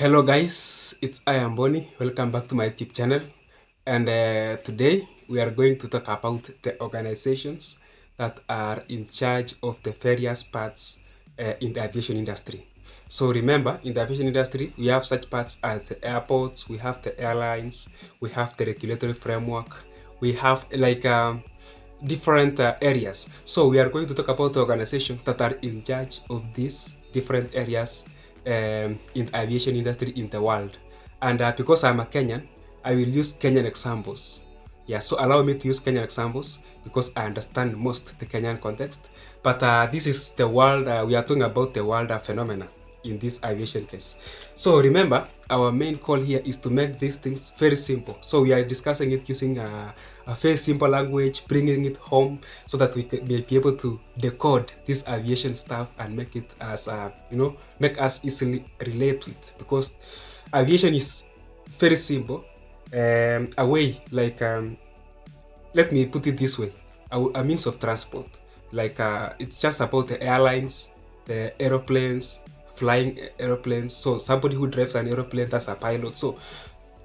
Hello guys, I am Boni. Welcome back to my YouTube channel. And today we are going to talk about the organizations that are in charge of the various parts in the aviation industry. So remember, in the aviation industry, we have such parts as the airports, we have the airlines, we have the regulatory framework, we have different areas. So we are going to talk about the organizations that are in charge of these different areas in the aviation industry in the world. And because I'm a Kenyan, I will use Kenyan examples. Yeah, so allow me to use Kenyan examples because I understand most the Kenyan context. But this is the world, we are talking about the world phenomena in this aviation case. So remember, our main call here is to make these things very simple. So we are discussing it using a very simple language, bringing it home so that we can be able to decode this aviation stuff and make it as make us easily relate to it, because aviation is very simple. A way like let me put it this way, a means of transport. Like it's just about the airlines, the aeroplanes, flying aeroplanes. So somebody who drives an aeroplane, that's a pilot. So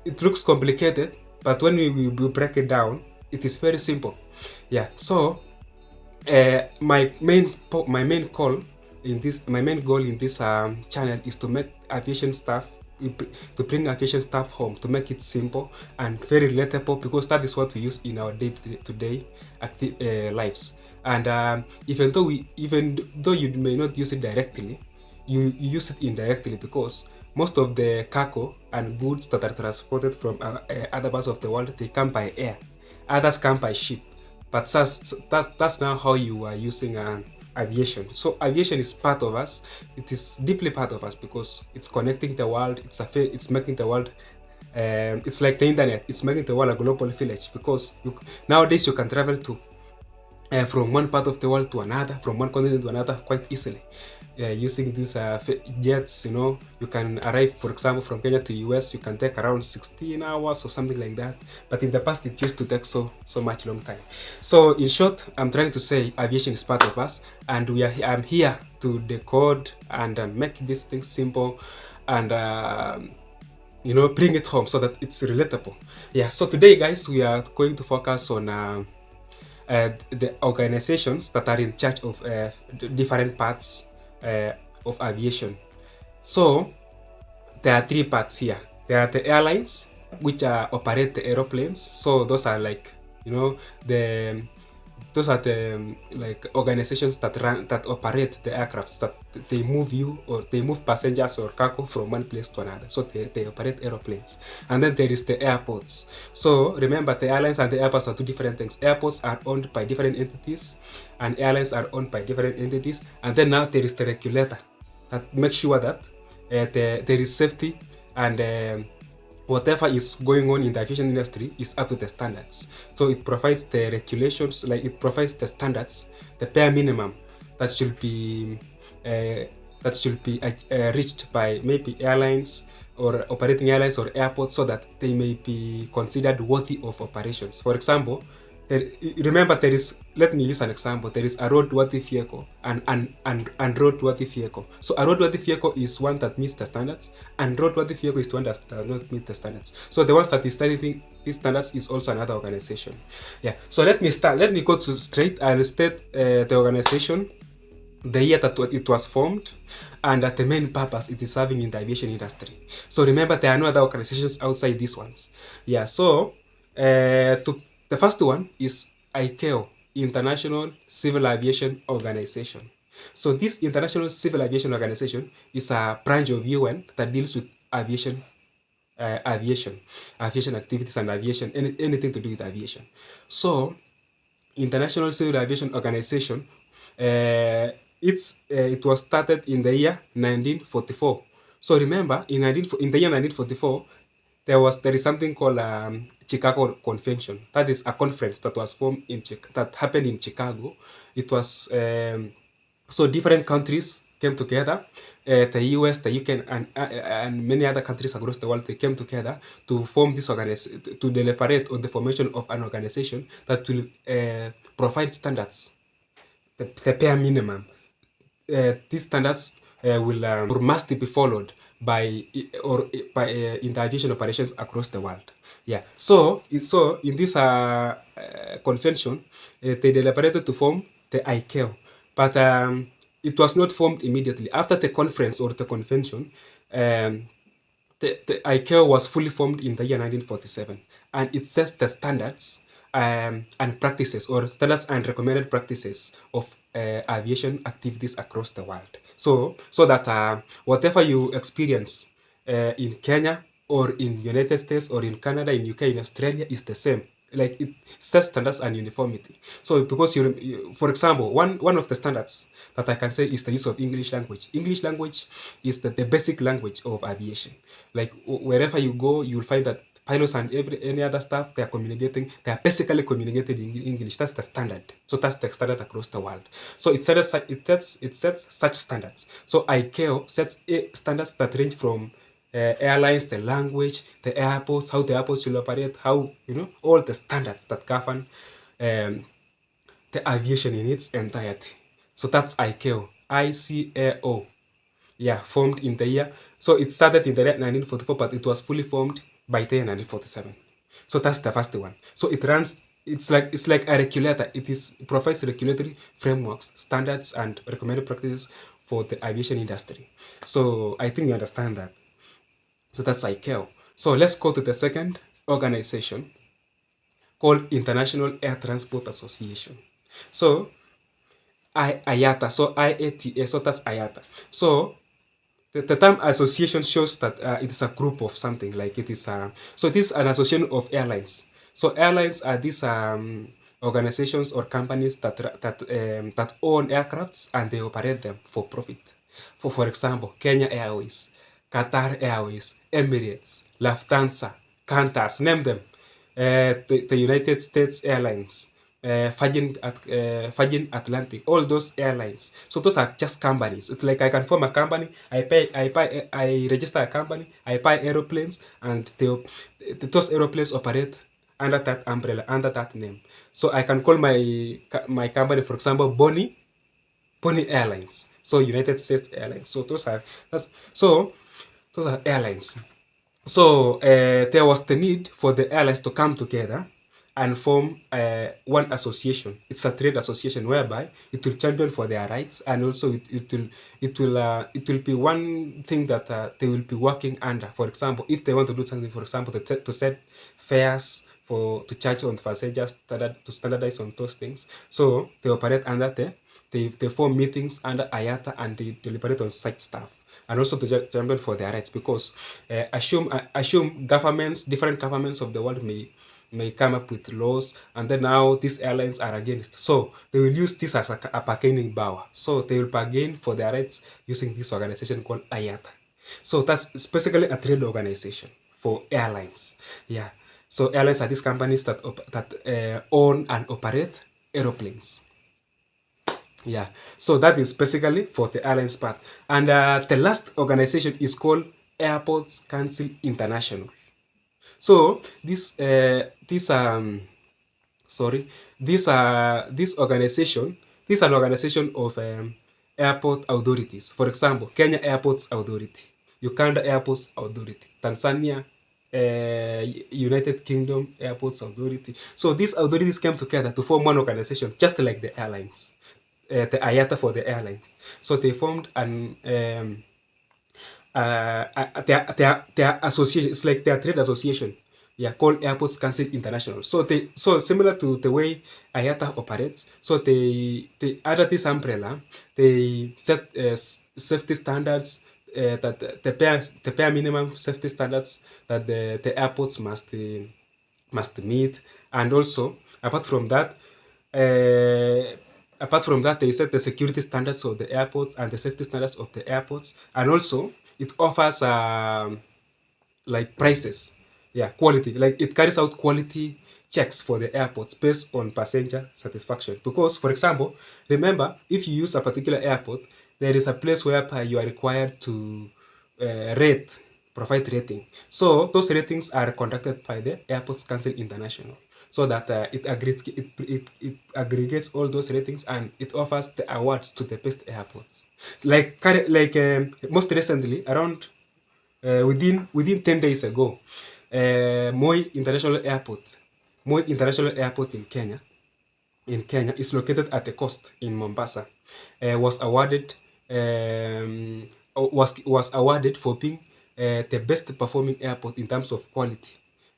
it looks complicated, but when we break it down, it is very simple. Yeah. So my main goal in this channel is to make aviation stuff, to bring aviation stuff home, to make it simple and very relatable, because that is what we use in our day-to-day lives. And even though you may not use it directly, you use it indirectly, because most of the cargo and goods that are transported from other parts of the world, they come by air, others come by ship. But that's now how you are using aviation. So aviation is part of us. It is deeply part of us because it's connecting the world. It's making the world. It's like the internet. It's making the world a global village, because nowadays you can travel to from one part of the world to another, from one continent to another, quite easily. Using these jets, you can arrive, for example, from Kenya to US, you can take around 16 hours or something like that. But in the past, it used to take so much long time. So in short, I'm trying to say aviation is part of us, and I'm here to decode and make these things simple, and bring it home so that it's relatable. Yeah. So today, guys, we are going to focus on the organizations that are in charge of different parts of aviation. So there are three parts here. There are the airlines, which operate the aeroplanes. So those are like, the those are the organizations that operate the aircrafts, that they move you, or they move passengers or cargo from one place to another. So they operate aeroplanes. And then there is the airports. So remember, the airlines and the airports are two different things. Airports are owned by different entities, and airlines are owned by different entities. And then now there is the regulator that makes sure that there is safety, and whatever is going on in the aviation industry is up to the standards. So it provides the regulations, like it provides the standards, the bare minimum that should be reached by maybe airlines or operating airlines or airports, so that they may be considered worthy of operations. For example, remember, let me use an example. There is a roadworthy vehicle and roadworthy vehicle. So a roadworthy vehicle is one that meets the standards, and roadworthy vehicle is one that does not meet the standards. So the ones that is studying these standards is also another organization. Yeah. So let me go to straight. I'll state the organization, the year that it was formed, and the main purpose it is serving in the aviation industry. So remember, there are no other organizations outside these ones. Yeah. So the first one is ICAO, International Civil Aviation Organization. So this International Civil Aviation Organization is a branch of UN that deals with aviation activities and aviation, anything to do with aviation. So International Civil Aviation Organization, it was started in the year 1944. So remember, in the year 1944, there is something called Chicago Convention. That is a conference that was formed that happened in Chicago. It was so different countries came together. The US, the UK, and many other countries across the world, they came together to form this to deliberate on the formation of an organization that will provide standards, the bare minimum. These standards must be followed in the aviation operations across the world. Yeah. So in this convention, they deliberated to form the ICAO, but it was not formed immediately after the conference or the convention. Um, the ICAO was fully formed in the year 1947, and it sets the standards and practices, or standards and recommended practices of aviation activities across the world. So that whatever you experience in Kenya or in United States or in Canada, in UK, in Australia is the same. Like it sets standards and uniformity. So because for example, one of the standards that I can say is the use of English language. English language is the basic language of aviation. Like wherever you go, you'll find that pilots and any other staff, they are basically communicating in English. That's the standard. So that's the standard across the world. So it sets such standards. So ICAO sets standards that range from airlines, the language, the airports, how the airports should operate, how, all the standards that govern um, the aviation in its entirety. So that's ICAO, ICAO. Yeah, formed in the year. So it started in the year 1944, but it was fully formed by the year 1947. So that's the first one. So it runs. It's like a regulator. It provides regulatory frameworks, standards, and recommended practices for the aviation industry. So I think you understand that. So that's ICAO. So let's go to the second organization called International Air Transport Association. So IATA. So IATA. So that's IATA. So the term association shows that it is a group of something, like it is so it is an association of airlines. So airlines are these organizations or companies that own aircrafts and they operate them for profit. For example, Kenya Airways, Qatar Airways, Emirates, Lufthansa, Qantas, name them. The United States Airlines, Virgin Atlantic, all those airlines. So those are just companies. It's like I can form a company, I register a company, I buy aeroplanes, and those aeroplanes operate under that umbrella, under that name. So I can call my company, for example, Bonnie Airlines. So United States Airlines. So those are airlines. So there was the need for the airlines to come together and form one association. It's a trade association whereby it will champion for their rights, and also it will be one thing that they will be working under. For example, if they want to do something, for example, to set fares to charge on passengers, to standardize on those things. So they operate under they form meetings under IATA and they deliberate on such stuff, and also to champion for their rights, because assume different governments of the world may come up with laws, and then now these airlines are against. So they will use this as a bargaining power. So they will bargain for their rights using this organization called IATA. So that's basically a trade organization for airlines. Yeah. So airlines are these companies that own and operate aeroplanes. Yeah, so that is basically for the airlines part. And the last organization is called Airports Council International. So this organization, this is an organization of airport authorities. For example, Kenya Airports Authority, Uganda Airports Authority, Tanzania, United Kingdom Airports Authority. So these authorities came together to form one organization, just like the airlines, the IATA for the airlines. So they formed their association. It's like their trade association. Yeah, called Airports Council International. So similar to the way IATA operates. So they under this umbrella, they set safety standards, that the bare minimum safety standards that the airports must meet, and also apart from that, they set the security standards of the airports and the safety standards of the airports, and also it offers like prices, yeah, quality. Like it carries out quality checks for the airports based on passenger satisfaction. Because, for example, remember, if you use a particular airport, there is a place whereby you are required to provide rating. So those ratings are conducted by the Airports Council International, so that it aggregates all those ratings and it offers the award to the best airports. Like most recently, around within 10 days ago, Moi International Airport in Kenya is located at the coast in Mombasa. Was awarded was awarded for being the best performing airport in terms of quality.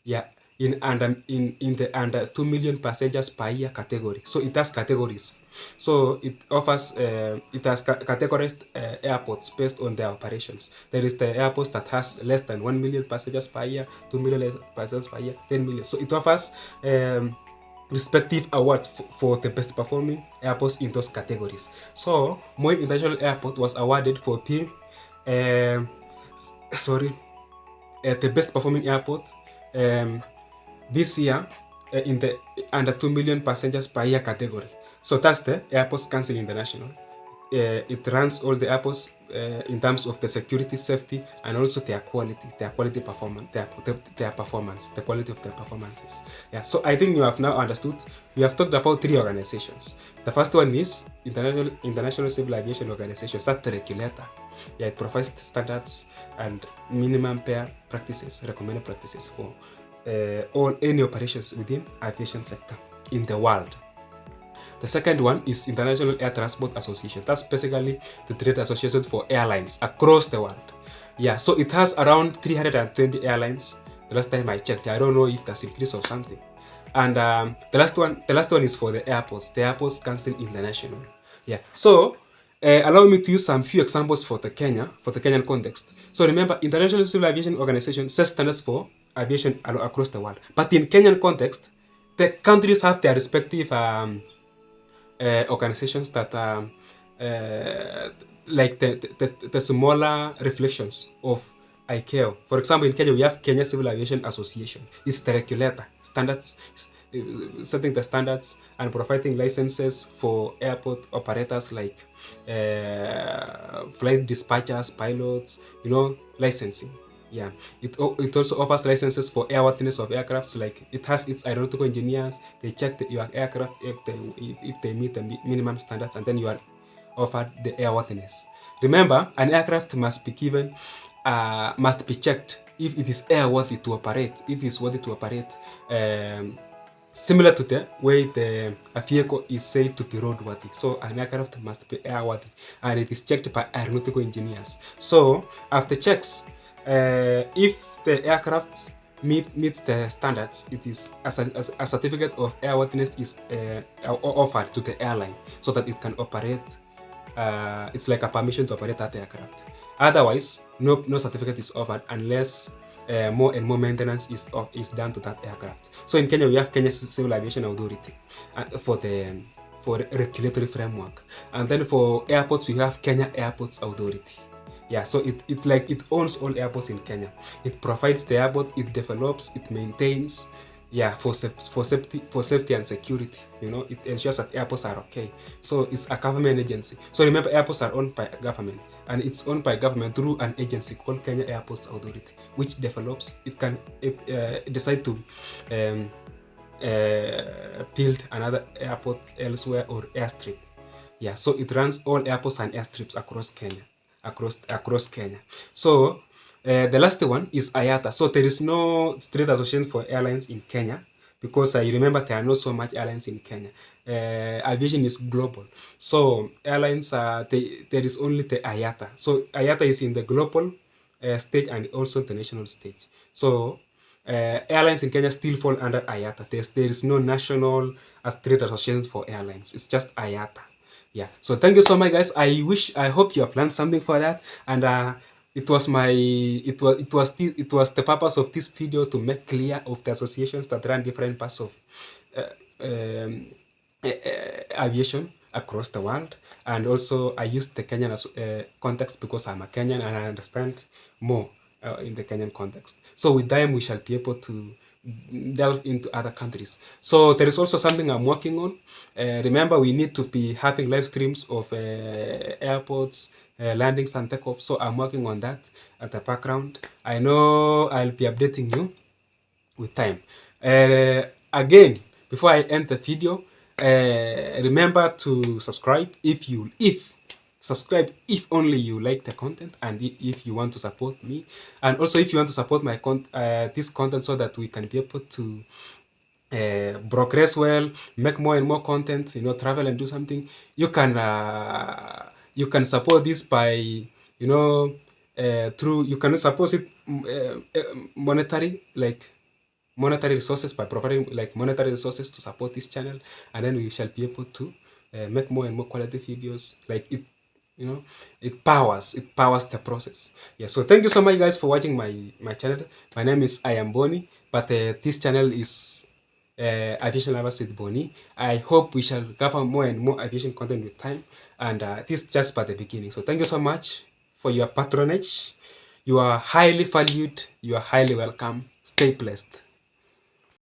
Yeah, in the under 2 million passengers per year category. So it has categories. So it has categorized airports based on their operations. There is the airports that has less than 1 million passengers per year, 2 million passengers per year, 10 million. So it offers respective awards for the best performing airports in those categories. So Moi International Airport was awarded for being the best performing airport this year in the under 2 million passengers per year category. So that's the Airports Council International. It runs all the airports in terms of the security, safety, and also their quality performance, their performance, the quality of their performances. Yeah. So I think you have now understood. We have talked about 3 organizations. The first one is International Civil Aviation Organization. That's the regulator. Yeah, it provides standards and minimum pair practices, recommended practices for any operations within aviation sector in the world. The second one is International Air Transport Association. That's basically the trade association for airlines across the world. Yeah, so it has around 320 airlines. The last time I checked, I don't know if that's increased or something. And the last one is for the airports, the Airports Council International. Yeah, so allow me to use some few examples for the Kenyan context. So remember, International Civil Aviation Organization sets standards for aviation across the world. But in Kenyan context, the countries have their respective organizations that are like the smaller reflections of ICAO. For example, in Kenya, we have Kenya Civil Aviation Association. It's the regulator, standards, setting the standards and providing licenses for airport operators like flight dispatchers, pilots, licensing. Yeah, it also offers licenses for airworthiness of aircrafts. Like it has its aeronautical engineers. They check your aircraft if they meet the minimum standards, and then you are offered the airworthiness. Remember, an aircraft must be checked if it is airworthy to operate. If it's worthy to operate, similar to the way a vehicle is said to be roadworthy. So an aircraft must be airworthy, and it is checked by aeronautical engineers. So after checks, if the aircraft meets the standards, it is a certificate of airworthiness is offered to the airline so that it can operate. It's like a permission to operate that aircraft. Otherwise, no certificate is offered unless more and more maintenance is done to that aircraft. So in Kenya, we have Kenya Civil Aviation Authority for regulatory framework, and then for airports we have Kenya Airports Authority. Yeah, so it's like it owns all airports in Kenya. It provides the airport, it develops, it maintains, yeah, for safety and security. It ensures that airports are okay. So it's a government agency. So remember, airports are owned by government, and it's owned by government through an agency called Kenya Airports Authority, which develops. It can decide to build another airport elsewhere or airstrip. Yeah, so it runs all airports and airstrips across Kenya. Across Kenya. So the last one is IATA. So there is no trade association for airlines in Kenya because you remember there are not so much airlines in Kenya. Aviation is global. So airlines, there is only the IATA. So IATA is in the global stage and also the national stage. So airlines in Kenya still fall under IATA. There is no national trade association for airlines. It's just IATA. Yeah, so thank you so much, guys. I hope you have learned something for that, and it was the purpose of this video to make clear of the associations that run different parts of aviation across the world. And also I used the Kenyan context because I'm a Kenyan and I understand more in the Kenyan context. So with time we shall be able to delve into other countries. So there is also something I'm working on. Remember, we need to be having live streams of airports, landings and takeoffs. So I'm working on that at the background. I know I'll be updating you with time. Again, before I end the video, remember to subscribe if subscribe if only you like the content and if you want to support me, and also if you want to support my this content so that we can be able to progress well, make more and more content, you know, travel and do something. You can support this by, you know, through, you can support it monetary, like monetary resources, by providing like monetary resources to support this channel, and then we shall be able to make more and more quality videos. Like it, you know, it powers the process. Yeah, so thank you so much guys for watching my channel. My name is I am Boni, but this channel is aviation lovers with Boni. I hope we shall cover more and more aviation content with time, and this is just for the beginning. So thank you so much for your patronage. You are highly valued, you are highly welcome. Stay blessed.